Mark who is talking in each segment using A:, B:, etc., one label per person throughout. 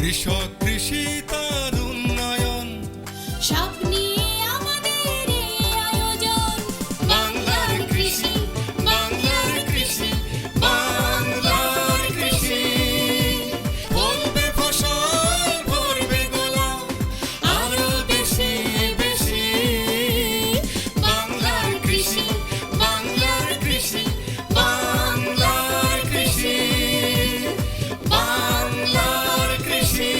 A: কৃষক কৃষি তার উন্নয়ন
B: সব নিয়ে আমাদের এই আয়োজন।
A: বাংলার কৃষি, বাংলার কৃষি, বাংলার কৃষি। ফলবে ফসল, ভরবে গোলা, আরো বেশি বেশি। বাংলার কৃষি, বাংলার কৃষি, বাংলার কৃষি, বাংলার কৃষি,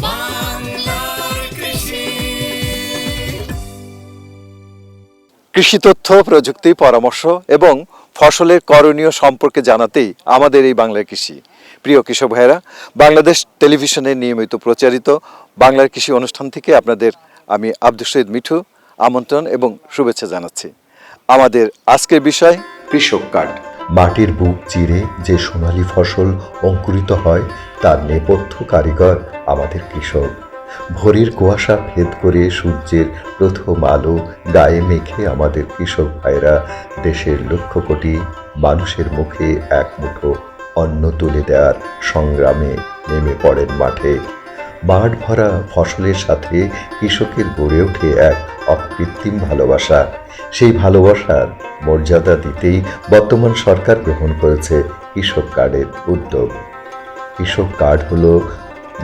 A: বাংলার কৃষি।
C: কৃষি তথ্য, প্রযুক্তি, পরামর্শ এবং ফসলের করণীয় সম্পর্কে জানাতেই আমাদের এই বাংলার কৃষি। প্রিয় কৃষক ভাইয়েরা, বাংলাদেশ টেলিভিশনের নিয়মিত প্রচারিত বাংলার কৃষি অনুষ্ঠান থেকে আপনাদের আমি আব্দুল শহীদ মিঠু আমন্ত্রণ এবং শুভেচ্ছা জানাচ্ছি। আমাদের আজকের বিষয়
D: কৃষক কার্ড। মাটির বুক চিরে যে সোনালী ফসল অঙ্কুরিত হয় তার নেপথ্য কারিগর আমাদের কৃষক। ভোরের কুয়াশা ভেদ করে সূর্যের প্রথম আলো গায়ে মেখে আমাদের কৃষক ভাইরা দেশের লক্ষ কোটি মানুষের মুখে এক মুঠো অন্ন তুলে দেওয়ার সংগ্রামে নেমে পড়েন মাঠে। মাঠ ভরা ফসলের সাথে কৃষকের গড়ে ওঠে এক অকৃত্রিম ভালোবাসা। সেই ভালোবাসার মর্যাদা দিতেই বর্তমান সরকার গ্রহণ করেছে কৃষক কার্ডের উদ্যোগ। কৃষক কার্ড হলো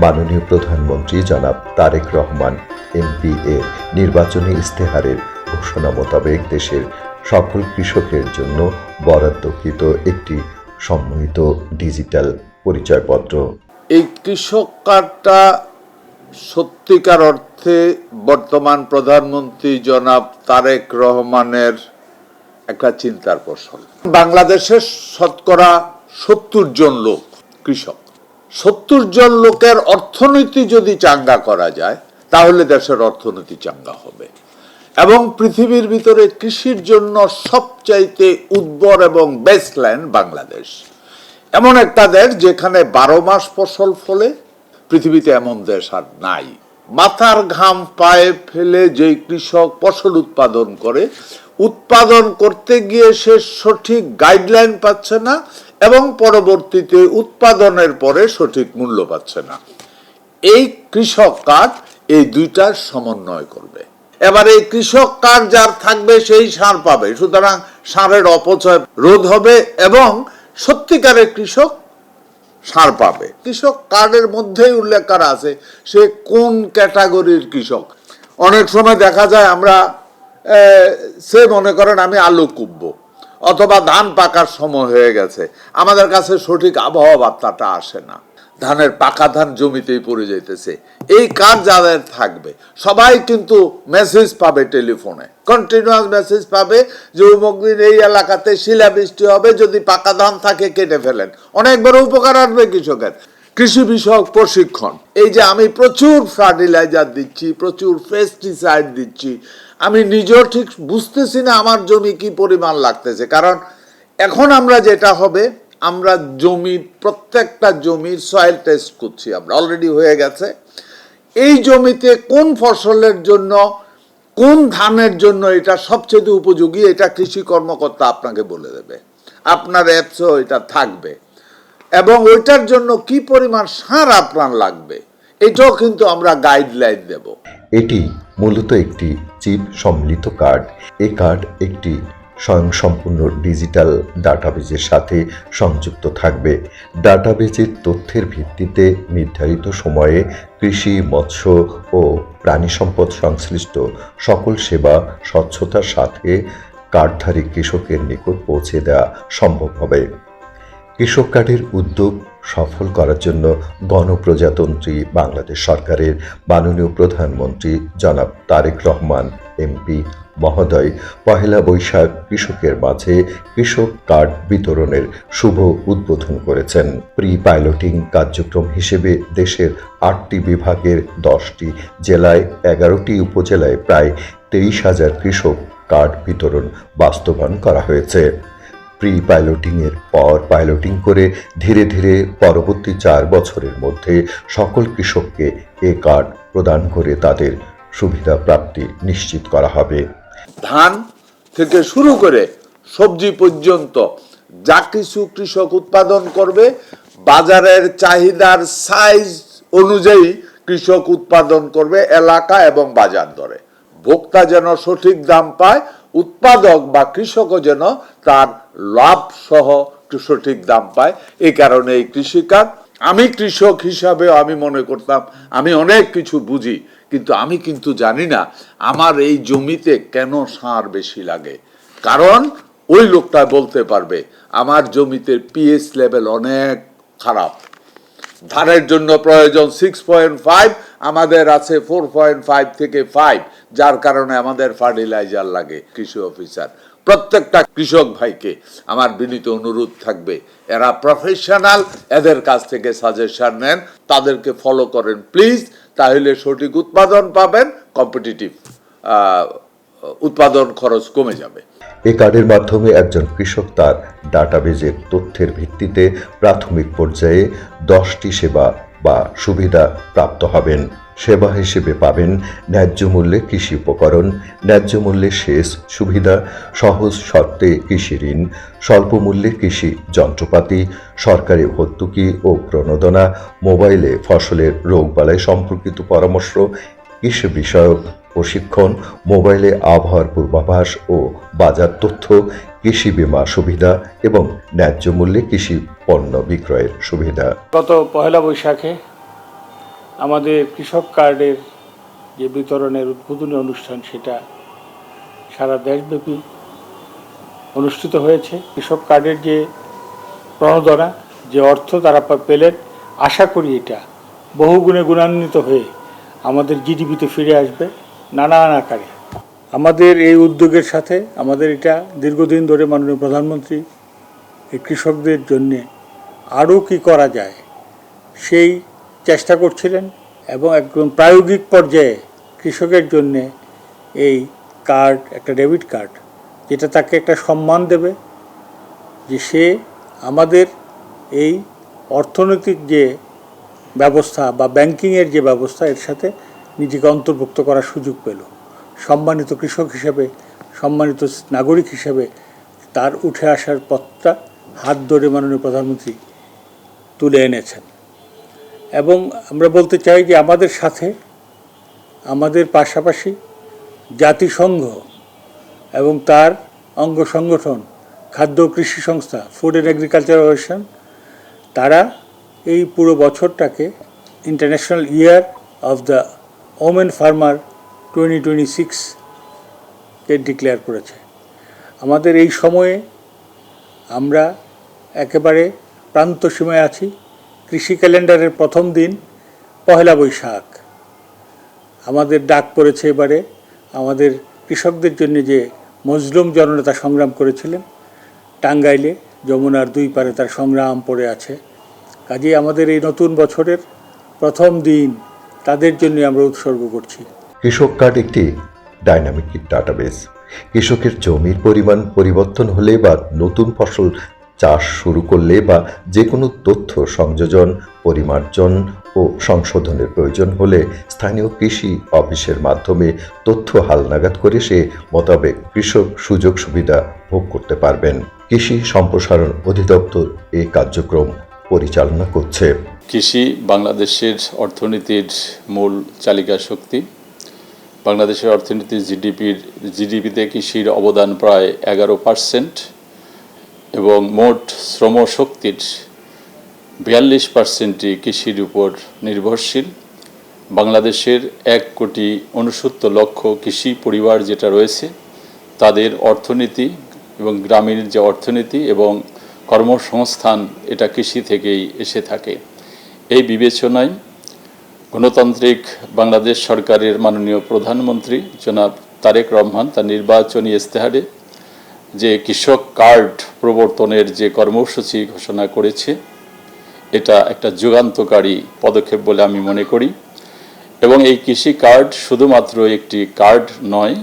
D: মাননীয় প্রধানমন্ত্রী জনাব তারেক রহমান এমপি এর নির্বাচনী ইস্তেহারের ঘোষণা মোতাবেক দেশের সকল কৃষকের জন্য বরাদ্দকৃত একটি সম্মিলিত ডিজিটাল পরিচয়পত্র।
E: এই কৃষক কার্ডটা সত্যিকার অর্থে বর্তমান প্রধানমন্ত্রী জনাব তারেক রহমানের একটা চিন্তার ফসল। বাংলাদেশের শতকরা 70 জন লোক কৃষক। 70 জন লোকের অর্থনীতি যদি চাঙ্গা করা যায় তাহলে দেশের অর্থনীতি চাঙ্গা হবে। এবং পৃথিবীর ভিতরে কৃষির জন্য সবচাইতে উর্বর এবং বেস্টল্যান্ড বাংলাদেশ। এমন একটা দেশ যেখানে 12 মাস ফসল ফলে, পৃথিবীতে এমন দেশ আর নাই। মাথার ঘাম পায়ে ফেলে যে কৃষক ফসল উৎপাদন করতে গিয়ে সে সঠিক গাইডলাইন পাচ্ছে না এবং পরবর্তীতে উৎপাদনের পরে সঠিক মূল্য পাচ্ছে না। এই কৃষক কার্ড এই দুইটার সমন্বয় করবে। এবার এই কৃষক কার্ড যার থাকবে সেই সার পাবে, সুতরাং সারের অপচয় রোধ হবে এবং সত্যিকারের কৃষক সার পাবে। কৃষক কার্ডের মধ্যেই উল্লেখ করা আছে সে কোন ক্যাটাগরির কৃষক। অনেক সময় দেখা যায় আমরা সে মনে করেন আমি আলু কুপবো অথবা ধান পাকার সময় হয়ে গেছে, আমাদের কাছে সঠিক আবহাওয়া বার্তাটা আসে না, ধানের পাকা ধান জমিতেই পড়ে যাইতেছে। এই কার্ড যাদের থাকবে সবাই কিন্তু মেসেজ পাবে, টেলিফোনে কন্টিনিউয়াস মেসেজ পাবে যে অমুক দিন এই এলাকাতে শিলাবৃষ্টি হবে, যদি পাকা ধান থাকে কেটে ফেলেন। অনেক বড় উপকার আসবে কৃষকের। কৃষি বিষয়ক প্রশিক্ষণ, এই যে আমি প্রচুর ফার্টিলাইজার দিচ্ছি, প্রচুর পেস্টিসাইড দিচ্ছি, আমি নিজেও ঠিক বুঝতেছি না আমার জমি কি পরিমাণ লাগতেছে। কারণ এখন আমরা যেটা হবে, আমরা জমির প্রত্যেকটা জমির সয়েল টেস্ট করছি, আমরা অলরেডি হয়ে গেছে। এই জমিতে কোন ফসলের জন্য, কোন ধানের জন্য এটা সবচেয়ে উপযোগী, এটা কৃষি কর্মকর্তা আপনাকে বলে দেবে, আপনার অ্যাপসও এটা থাকবে এবং ওইটার জন্য কি পরিমাণ সার আপনার লাগবে এটাও কিন্তু আমরা গাইডলাইন দেব।
D: এটি মূলত একটি চিপ সম্মিলিত কার্ড। এই কার্ড একটি স্বয়ংসম্পূর্ণ ডিজিটাল ডাটাবেজের সাথে সংযুক্ত থাকবে। ডাটাবেজের তথ্যের ভিত্তিতে নির্ধারিত সময়ে কৃষি, মৎস্য ও প্রাণী সম্পদ সংশ্লিষ্ট সকল সেবা স্বচ্ছতার সাথে কার্ডধারী কৃষকের নিকট পৌঁছে দেওয়া সম্ভব হবে। কৃষক কার্ডের উদ্যোগ সফল করার জন্য গণপ্রজাতন্ত্রী বাংলাদেশ সরকারের মাননীয় প্রধানমন্ত্রী জনাব তারেক রহমান এমপি মহোদয় পহেলা বৈশাখ কৃষকের মাঝে কৃষক কার্ড বিতরণের শুভ উদ্বোধন করেছেন। প্রি পাইলটিং কার্যক্রম হিসেবে দেশের 8টি বিভাগের 10টি জেলায় 11টি উপজেলায় প্রায় 23,000 কৃষক কার্ড বিতরণ বাস্তবায়ন করা হয়েছে। প্রি পাইলটিংয়ের পর পাইলটিং করে ধীরে ধীরে পরবর্তী 4 বছরের মধ্যে সকল কৃষককে এ কার্ড প্রদান করে তাদের সুবিধা প্রাপ্তি নিশ্চিত করা হবে।
E: ধান থেকে শুরু করে সবজি পর্যন্ত যা কিছু কৃষক উৎপাদন করবে বাজারের চাহিদার সাইজ অনুযায়ী কৃষক উৎপাদন করবে এলাকা এবং বাজার দরে। ভোক্তা যেন সঠিক দাম পায়, উৎপাদক বা কৃষকও যেন তার লাভ সহ সঠিক দাম পায়। এই কারণে এই কৃষিকাজ, আমি কৃষক হিসাবে আমি মনে করতাম আমি অনেক কিছু বুঝি, কিন্তু আমি কিন্তু জানি না আমার এই জমিতে কেন সার বেশি লাগে। কারণ ওই লোকটা বলতে পারবে আমার জমিতে পিএইচ লেভেল অনেক খারাপ, ধানের জন্য প্রয়োজন 6.5, আমাদের আছে 4.5 থেকে 5, যার কারণে আমাদের ফার্টিলাইজার লাগে। কৃষি অফিসার প্রত্যেকটা কৃষক ভাইকে আমার বিনীত অনুরোধ থাকবে, এরা প্রফেশনাল, এদের কাছ থেকে সাজেশন নেন, তাদেরকে ফলো করেন প্লিজ, তাহলে সঠিক উৎপাদন পাবেন, কম্পিটিটিভ উৎপাদন খরচ কমে যাবে।
D: এই কার্ডের মাধ্যমে একজন কৃষক তার ডাটাবেজের তথ্যের ভিত্তিতে প্রাথমিক পর্যায়ে 10টি সেবা বা সুবিধা প্রাপ্ত হবেন। সেবা হিসেবে পাবেন ন্যায্য মূল্যে কৃষি উপকরণ, ন্যায্য মূল্যে সেচ সুবিধা, সহজ শর্তে কৃষি ঋণ, স্বল্প মূল্যে কৃষি যন্ত্রপাতি, সরকারি ভর্তুকি ও প্রণোদনা, মোবাইলে ফসলের রোগবালাই সম্পর্কিত পরামর্শ, কৃষি বিষয়ক প্রশিক্ষণ, মোবাইলে আবহাওয়ার পূর্বাভাস ও বাজার তথ্য, কৃষি বীমা সুবিধা এবং ন্যায্য মূল্যে কৃষি পণ্য বিক্রয়ের সুবিধা।
F: গত পহেলা বৈশাখে আমাদের কৃষক কার্ডের যে বিতরণের উদ্বোধনী অনুষ্ঠান, সেটা সারা দেশব্যাপী অনুষ্ঠিত হয়েছে। কৃষক কার্ডের যে প্রণোদনা, যে অর্থ তারা পেলেন, আশা করি এটা বহুগুণে গুণান্বিত হয়ে আমাদের জিডিপিতে ফিরে আসবে নানান আকারে। আমাদের এই উদ্যোগের সাথে আমাদের এটা দীর্ঘদিন ধরে মাননীয় প্রধানমন্ত্রী এই কৃষকদের জন্যে আরও কী করা যায় সেই চেষ্টা করছিলেন, এবং একদম প্রায়োগিক পর্যায়ে কৃষকের জন্যে এই কার্ড, একটা ডেবিট কার্ড, যেটা তাকে একটা সম্মান দেবে যে সে আমাদের এই অর্থনৈতিক যে ব্যবস্থা বা ব্যাংকিংয়ের যে ব্যবস্থা, এর সাথে নিজেকে অন্তর্ভুক্ত করার সুযোগ পেল। সম্মানিত কৃষক হিসেবে, সম্মানিত নাগরিক হিসেবে তার উঠে আসার পথটা হাত ধরে মাননীয় প্রধানমন্ত্রী তুলে এনেছেন। এবং আমরা বলতে চাই যে আমাদের সাথে, আমাদের পাশাপাশি জাতিসংঘ এবং তার অঙ্গ সংগঠন খাদ্য ও কৃষি সংস্থা, ফুড অ্যান্ড এগ্রিকালচার অর্গানাইজেশন, তারা এই পুরো বছরটাকে international year of the women farmer 2026-কে ডিক্লেয়ার করেছে। আমাদের এই সময়ে আমরা একেবারে প্রান্ত সীমায় আছি। কৃষি ক্যালেন্ডারের প্রথম দিন পহেলা বৈশাখ। আমাদের ডাক পড়েছে এবারে আমাদের কৃষকদের জন্য যে মজলুম জননেতা সংগ্রাম করেছিলেন, টাঙ্গাইলে যমুনার দুই পারে তার সংগ্রাম পড়ে আছে। কাজেই আমাদের এই নতুন বছরের প্রথম দিন তাদের জন্য আমরা উৎসর্গ করছি।
D: কৃষক কার্ড একটি ডাইনামিক ডাটাবেস। কৃষকের জমির পরিমাণ পরিবর্তন হলে বা নতুন ফসল চাষ শুরু করলে বা যে কোনো তথ্য সংযোজন, পরিমার্জন ও সংশোধনের প্রয়োজন হলে স্থানীয় কৃষি অফিসের মাধ্যমে তথ্য হালনাগাদ করে সে মোতাবেক কৃষক সুযোগ সুবিধা ভোগ করতে পারবেন। কৃষি সম্প্রসারণ অধিদপ্তর এই কার্যক্রম পরিচালনা করছে।
G: কৃষি বাংলাদেশের অর্থনীতির মূল চালিকা শক্তি। বাংলাদেশের অর্থনীতির জিডিপিতে কৃষির অবদান প্রায় 11% এবং মোট শ্রমশক্তির 42%ই কৃষির উপর নির্ভরশীল। বাংলাদেশের 1,69,00,000 কৃষি পরিবার যেটা রয়েছে, তাদের অর্থনীতি এবং গ্রামীণ যে অর্থনীতি এবং কর্মসংস্থান, এটা কৃষি থেকেই এসে থাকে। এই বিবেচনায় গণতান্ত্রিক বাংলাদেশ সরকারের মাননীয় প্রধানমন্ত্রী জনাব তারেক রহমান তার নির্বাচনী ইস্তেহারে যে কৃষক কার্ড প্রবর্তনের যে কর্মসূচি ঘোষণা করেছে, এটা একটা যুগান্তকারী পদক্ষেপ বলে আমি মনে করি। এবং এই কৃষি কার্ড শুধুমাত্র একটি কার্ড নয়,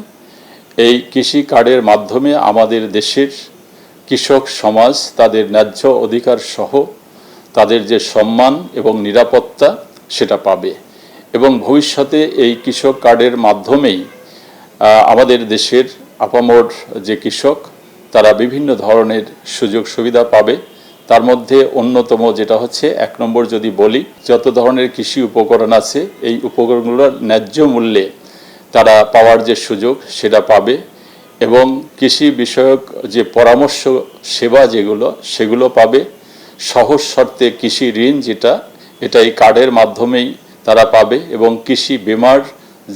G: এই কৃষি কার্ডের মাধ্যমে আমাদের দেশের কৃষক সমাজ তাদের ন্যায্য অধিকার সহ তাদের যে সম্মান এবং নিরাপত্তা সেটা পাবে। এবং ভবিষ্যতে এই কৃষক কার্ডের মাধ্যমেই আমাদের দেশের আপামর যে কৃষক, তারা বিভিন্ন ধরনের সুযোগ সুবিধা পাবে, তার মধ্যে অন্যতম যেটা হচ্ছে 1 নম্বর যদি বলি, যত ধরনের কৃষি উপকরণ আছে এই উপকরণগুলোর ন্যায্য মূল্যে তারা পাওয়ার যে সুযোগ সেটা পাবে এবং কৃষি বিষয়ক যে পরামর্শ সেবা যেগুলো সেগুলো পাবে। সহজ শর্তে কৃষি ঋণ এটা এই কার্ডের মাধ্যমেই তারা পাবে এবং কৃষি বীমার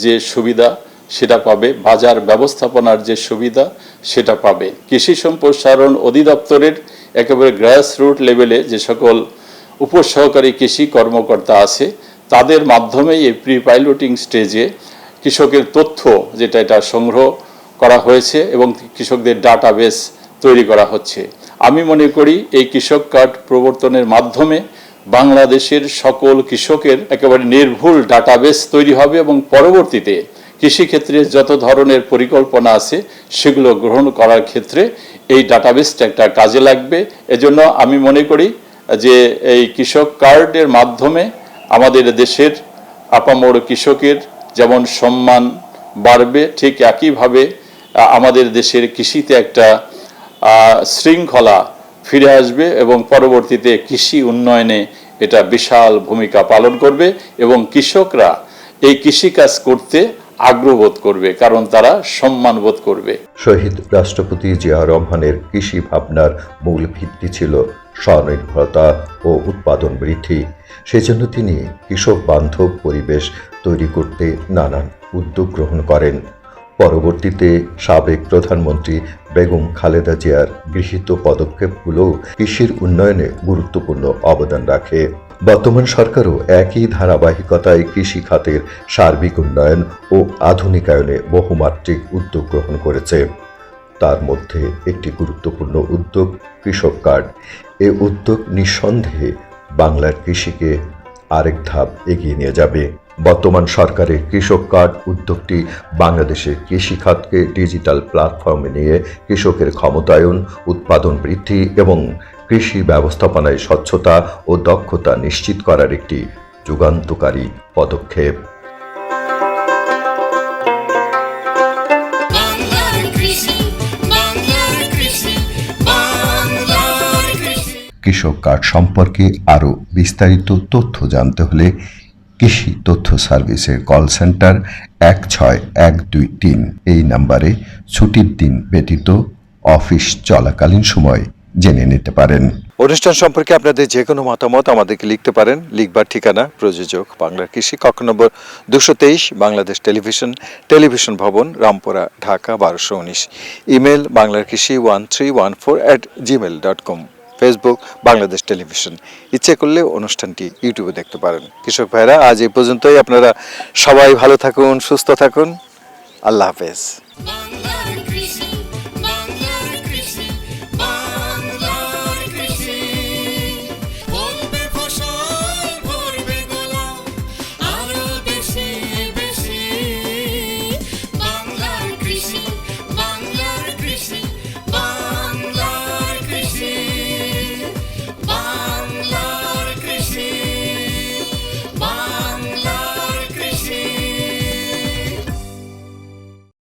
G: যে সুবিধা সেটা পাবে, বাজার ব্যবস্থাপনার যে সুবিধা সেটা পাবে। কৃষি সম্প্রসারণ অধিদপ্তরের একেবারে গ্রাস রুট লেভেলে যে সকল উপসহকারী কৃষি কর্মকর্তা আছে তাদের মাধ্যমেই এই প্রি পাইলটিং স্টেজে কৃষকের তথ্য এটা সংগ্রহ করা হয়েছে এবং কৃষকদের ডাটাবেস তৈরি করা হচ্ছে। আমি মনে করি এই কৃষক কার্ড প্রবর্তনের মাধ্যমে বাংলাদেশের সকল কৃষকের একেবারে নির্ভুল ডাটাবেস তৈরি হবে এবং পরবর্তীতে কৃষিক্ষেত্রে যত ধরনের পরিকল্পনা আছে সেগুলো গ্রহণ করার ক্ষেত্রে এই ডাটাবেসটা একটা কাজে লাগবে। এজন্য আমি মনে করি যে এই কৃষক কার্ডের মাধ্যমে আমাদের দেশের আপামর কৃষকের যেমন সম্মান বাড়বে, ঠিক একইভাবে আমাদের দেশের কৃষিতে একটা শৃঙ্খলা ফিরে আসবে এবং পরবর্তীতে কৃষি উন্নয়নে এটা বিশাল ভূমিকা পালন করবে এবং কৃষকরা এই কৃষিকাজ করতে আগ্রহ বোধ করবে, কারণ তারা সম্মান বোধ করবে।
D: শহীদ রাষ্ট্রপতি জিয়া রহমানের কৃষি ভাবনার মূল ভিত্তি ছিল স্বনির্ভরতা ও উৎপাদন বৃদ্ধি। সেজন্য তিনি কৃষক বান্ধব পরিবেশ তৈরি করতে নানান উদ্যোগ গ্রহণ করেন। পরবর্তীতে সাবেক প্রধানমন্ত্রী বেগম খালেদা জিয়ার গৃহীত পদক্ষেপগুলো কৃষির উন্নয়নে গুরুত্বপূর্ণ অবদান রাখে। বর্তমান সরকারও একই ধারাবাহিকতায় কৃষি খাতের সার্বিক উন্নয়ন ও আধুনিকায়নে বহুমাত্রিক উদ্যোগ গ্রহণ করেছে। তার মধ্যে একটি গুরুত্বপূর্ণ উদ্যোগ কৃষক কার্ড। এ উদ্যোগ নিঃসন্দেহে বাংলার কৃষিকে আরেক ধাপ এগিয়ে নিয়ে যাবে। বর্তমান সরকারের কৃষক কার্ড উদ্যোগটি বাংলাদেশের কৃষিখাতকে ডিজিটাল প্ল্যাটফর্মে নিয়ে কৃষকের ক্ষমতায়ন, উৎপাদন বৃদ্ধি এবং কৃষি ব্যবস্থাপনায় স্বচ্ছতা ও দক্ষতা নিশ্চিত করার একটি যুগান্তকারী পদক্ষেপ।
A: বাংলার কৃষি, বাংলার কৃষি, বাংলার কৃষি।
D: কৃষক কার্ড সম্পর্কে আরও বিস্তারিত তথ্য জানতে হলে কৃষি তথ্য সার্ভিসের কল সেন্টার 16123 এই নম্বরে ছুটির দিন ব্যতীত অফিস চলাকালীন সময় জেনে নিতে পারেন।
C: অনুষ্ঠান সম্পর্কে আপনাদের যে কোনো মতামত আমাদেরকে লিখতে পারেন। লিখবার ঠিকানা প্রযোজক বাংলার কৃষি, কক্ষ নম্বর 223, বাংলাদেশ টেলিভিশন ভবন, রামপুরা, ঢাকা 1219। ইমেল বাংলার কৃষি 1314@gmail.com। Facebook Bangladesh television. ইচ্ছে করলে অনুষ্ঠানটি ইউটিউবে দেখতে পারেন। কৃষক ভাইরা, আজ এই পর্যন্তই। আপনারা সবাই ভালো থাকুন, সুস্থ থাকুন। আল্লাহ হাফেজ।